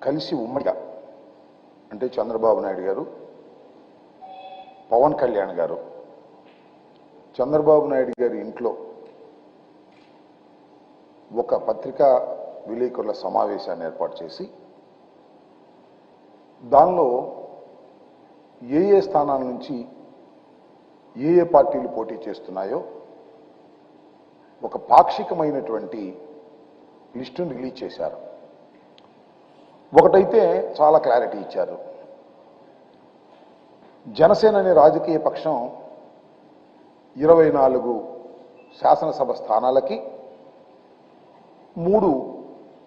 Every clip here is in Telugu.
కలిసి ఉమ్మడిగా అంటే చంద్రబాబు నాయుడు గారు, పవన్ కళ్యాణ్ గారు చంద్రబాబు నాయుడు గారి ఇంట్లో ఒక పత్రికా విలేకరుల సమావేశాన్ని ఏర్పాటు చేసి దానిలో ఏ ఏ స్థానాల నుంచి ఏ ఏ పార్టీలు పోటీ చేస్తున్నాయో ఒక పాక్షికమైనటువంటి లిస్టును రిలీజ్ చేశారు. ఒకటైతే చాలా క్లారిటీ ఇచ్చారు. జనసేన అనే రాజకీయ పక్షం 24 శాసనసభ స్థానాలకి 3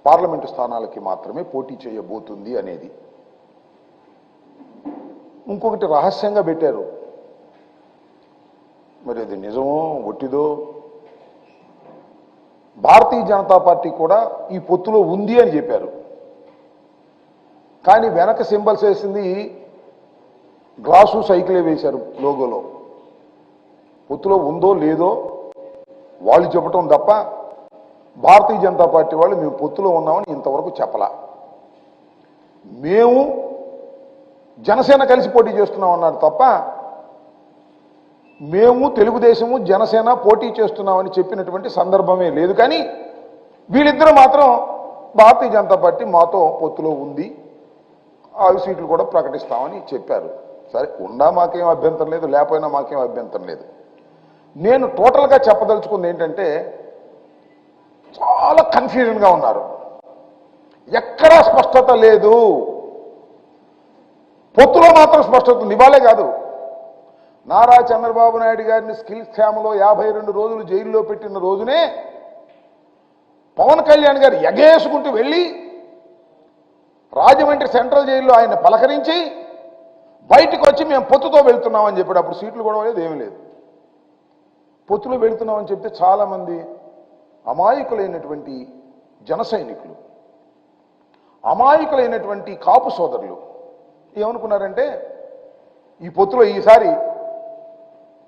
పార్లమెంటు స్థానాలకి మాత్రమే పోటీ చేయబోతుంది అనేది. ఇంకొకటి రహస్యంగా పెట్టారు. మరి అది నిజమో ఒట్టిదో, భారతీయ జనతా పార్టీ కూడా ఈ పొత్తులో ఉంది అని చెప్పారు. కానీ వెనక సింబల్స్ వేసింది గ్లాసు సైకిలే వేశారు లోగోలో. పొత్తులో ఉందో లేదో వాళ్ళు చెప్పటం తప్ప భారతీయ జనతా పార్టీ వాళ్ళు మేము పొత్తులో ఉన్నామని ఇంతవరకు చెప్పలా. మేము జనసేన కలిసి పోటీ చేస్తున్నాం అన్నారు తప్ప మేము తెలుగుదేశము జనసేన పోటీ చేస్తున్నామని చెప్పినటువంటి సందర్భమే లేదు. కానీ వీళ్ళిద్దరూ మాత్రం భారతీయ జనతా పార్టీ మాతో పొత్తులో ఉంది, 5 సీట్లు కూడా ప్రకటిస్తామని చెప్పారు. సరే, ఉండా మాకేం అభ్యంతరం లేదు, లేకపోయినా మాకేం అభ్యంతరం లేదు. నేను టోటల్గా చెప్పదలుచుకుంది ఏంటంటే చాలా కన్ఫ్యూజన్గా ఉన్నారు. ఎక్కడా స్పష్టత లేదు. పొత్తులో మాత్రం స్పష్టత ఉంది. ఇవాళే కాదు, నారా చంద్రబాబు నాయుడు గారిని స్కిల్ స్కామ్లో 52 రోజులు జైల్లో పెట్టిన రోజునే పవన్ కళ్యాణ్ గారు ఎగేసుకుంటూ వెళ్ళి రాజమండ్రి సెంట్రల్ జైల్లో ఆయన పలకరించి బయటకు వచ్చి మేము పొత్తుతో వెళ్తున్నామని చెప్పాడు. అప్పుడు సీట్లు కూడా లేదు, ఏమీ లేదు. పొత్తులో వెళుతున్నామని చెప్తే చాలామంది అమాయకులైనటువంటి జన సైనికులు, అమాయకులైనటువంటి కాపు సోదరులు ఏమనుకున్నారంటే ఈ పొత్తులో ఈసారి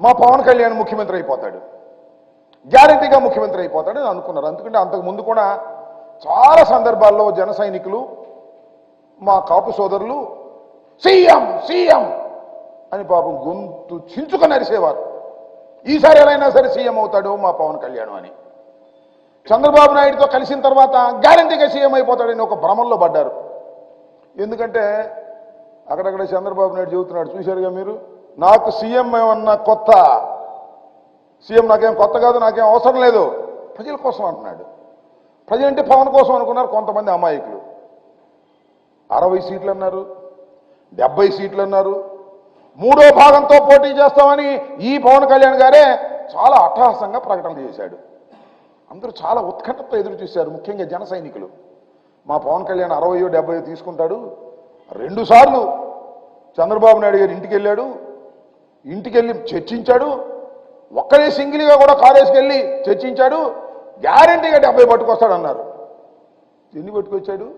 మా పవన్ కళ్యాణ్ ముఖ్యమంత్రి అయిపోతాడు, గ్యారంటీగా ముఖ్యమంత్రి అయిపోతాడు అని అనుకున్నారు. ఎందుకంటే అంతకుముందు కూడా చాలా సందర్భాల్లో జన సైనికులు, మా కాపు సోదరులు సీఎం సీఎం అని పాపం గొంతు చించుకొని అరిసేవారు. ఈసారి ఎలా అయినా సరే సీఎం అవుతాడు మా పవన్ కళ్యాణ్ అని. చంద్రబాబు నాయుడుతో కలిసిన తర్వాత గ్యారంటీగా సీఎం అయిపోతాడని ఒక భ్రమంలో పడ్డారు. ఎందుకంటే అక్కడక్కడ చంద్రబాబు నాయుడు చెబుతున్నాడు, చూశారుగా మీరు, నాకు సీఎం ఏమన్నా కొత్త, సీఎం నాకేం కొత్త కాదు, నాకేం అవసరం లేదు, ప్రజల కోసం అంటున్నాడు. ప్రజలంటే పవన్ కోసం అనుకున్నారు కొంతమంది అమాయకులు. 60 సీట్లు అన్నారు, 70 సీట్లు అన్నారు. 3వ భాగంతో పోటీ చేస్తామని ఈ పవన్ కళ్యాణ్ గారే చాలా అట్టహాసంగా ప్రకటన చేశాడు. అందరూ చాలా ఉత్కంఠతో ఎదురు చూశారు, ముఖ్యంగా జన సైనికులు. మా పవన్ కళ్యాణ్ 60 70 తీసుకుంటాడు. 2 సార్లు చంద్రబాబు నాయుడు గారు ఇంటికి వెళ్ళాడు, ఇంటికి వెళ్ళి చర్చించాడు, ఒక్కడే సింగిల్గా కూడా కాలేజీకి చర్చించాడు, గ్యారంటీగా 70 పట్టుకొస్తాడన్నారు. ఎన్ని పట్టుకొచ్చాడు?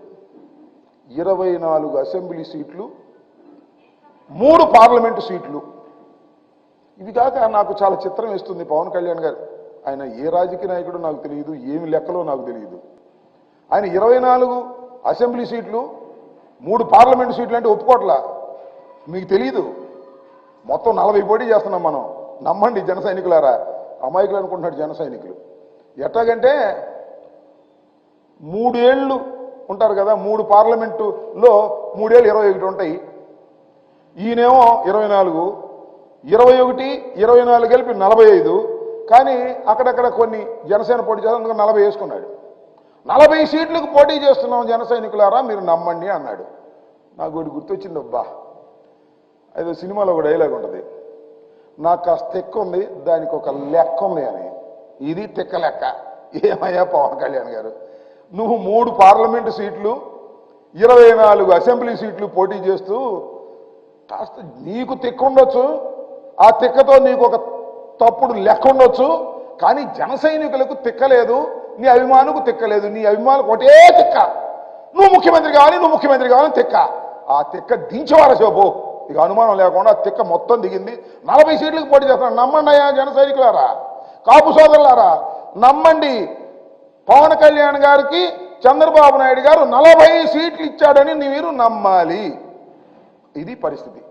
24 అసెంబ్లీ సీట్లు, 3 పార్లమెంటు సీట్లు. ఇవి కాక నాకు చాలా చిత్రం వేస్తుంది పవన్ కళ్యాణ్ గారు. ఆయన ఏ రాజకీయ నాయకుడు నాకు తెలియదు, ఏమి లెక్కలో నాకు తెలియదు. ఆయన 24 అసెంబ్లీ సీట్లు, 3 పార్లమెంటు సీట్లు అంటే ఒప్పుకోట్లా. మీకు తెలియదు, మొత్తం 40 పోటీ చేస్తున్నాం మనం. నమ్మండి జన సైనికులారా, అమాయకులు అనుకుంటున్నాడు జన సైనికులు. ఎట్లాగంటే 3 ఏళ్ళు ఉంటారు కదా, 3 పార్లమెంటులో 3 ఏళ్ళు 21 ఉంటాయి. ఈయనేమో 24, 21, 24 కలిపి 45. కానీ అక్కడక్కడ కొన్ని జనసేన పోటీ చేస్తాం, అందుకని 40 వేసుకున్నాడు. 40 సీట్లకు పోటీ చేస్తున్నాం జన సైనికులారా, మీరు నమ్మండి అన్నాడు. నాకు ఒకటి గుర్తొచ్చింది, అబ్బా, ఏదో సినిమాలో ఒక డైలాగ్ ఉంటుంది, నాకు కాస్త తెక్క ఉంది, దానికి ఒక లెక్క ఉంది అని. ఇది తెక్క లెక్క. ఏమయ్యా పవన్ కళ్యాణ్ గారు, నువ్వు 3 పార్లమెంటు సీట్లు, 24 అసెంబ్లీ సీట్లు పోటీ చేస్తూ కాస్త నీకు తెక్క ఉండొచ్చు, ఆ తెక్కతో నీకు ఒక తప్పుడు లెక్క ఉండొచ్చు, కానీ జన సైనికులకు తిక్కలేదు, నీ అభిమానుకు తిక్కలేదు. నీ అభిమానులకు ఒకటే తిక్క, నువ్వు ముఖ్యమంత్రి కావాలి, నువ్వు ముఖ్యమంత్రి కావాలని తిక్క. ఆ తిక్క దించేవారా చెప్పు, ఇక అనుమానం లేకుండా తిక్క మొత్తం దిగింది. 40 సీట్లకు పోటీ చేస్తున్నాడు. నమ్మండి అయ్యా జన సైనికులారా, కాపు సోదరులారా, నమ్మండి. పవన్ కళ్యాణ్ గారికి చంద్రబాబు నాయుడు గారు 40 సీట్లు ఇచ్చాడని మీరు నమ్మాలి. ఇది పరిస్థితి.